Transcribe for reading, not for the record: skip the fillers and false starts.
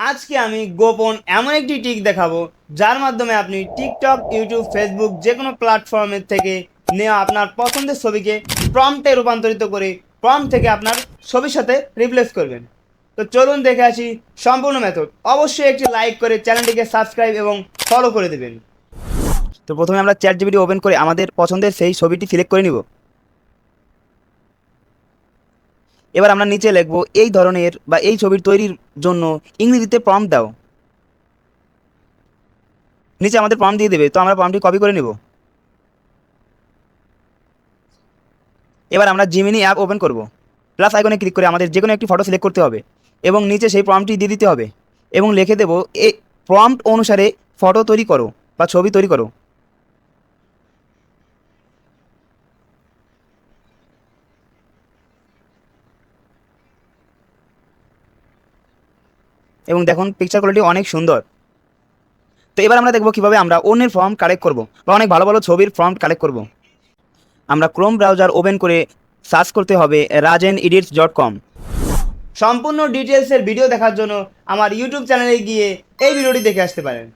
আজকে আমি গোপন এমন একটি ট্রিক দেখাবো যার মাধ্যমে আপনি টিকটক, ইউটিউব, ফেসবুক যে কোনো প্ল্যাটফর্মের থেকে নেওয়া আপনার পছন্দের ছবিকে প্রম্পটে রূপান্তরিত করে প্রম্পট থেকে আপনার ছবির সাথে রিপ্লেস করবেন। তো চলুন দেখে আসি সম্পূর্ণ মেথড। অবশ্যই একটি লাইক করে চ্যানেলটিকে সাবস্ক্রাইব এবং ফলো করে দেবেন। তো প্রথমে আমরা চ্যাট জিপিটি ওপেন করে আমাদের পছন্দের সেই ছবিটি সিলেক্ট করে নিব। এবার আমরা নিচে লিখব এই ধরনের বা এই ছবির তৈরির জন্য ইংরেজিতে প্রম্পট দাও। নিচে আমাদের প্রম্পট দিয়ে দেবে, তো আমরা প্রম্পটটি কপি করে নেব। এবার আমরা জিমিনি অ্যাপ ওপেন করব। প্লাস আইকনে ক্লিক করে আমাদের যে কোনো একটি ফটো সিলেক্ট করতে হবে এবং নিচে সেই প্রম্পটটি দিয়ে দিতে হবে এবং লিখে দেব এই প্রম্পট অনুসারে ফটো তৈরি করো বা ছবি তৈরি করো। এবং দেখুন পিকচার কোয়ালিটি অনেক সুন্দর। তো এবার আমরা দেখব কিভাবে আমরা অন্যের ফর্ম কালেক্ট করব বা অনেক ভালো ভালো ছবির ফর্ম কালেক্ট করব। আমরা ক্রোম ব্রাউজার ওপেন করে সার্চ করতে হবে rajenedits.com। সম্পূর্ণ ডিটেলসের ভিডিও দেখার জন্য আমার ইউটিউব চ্যানেলে গিয়ে এই ভিডিওটি দেখে আসতে পারেন।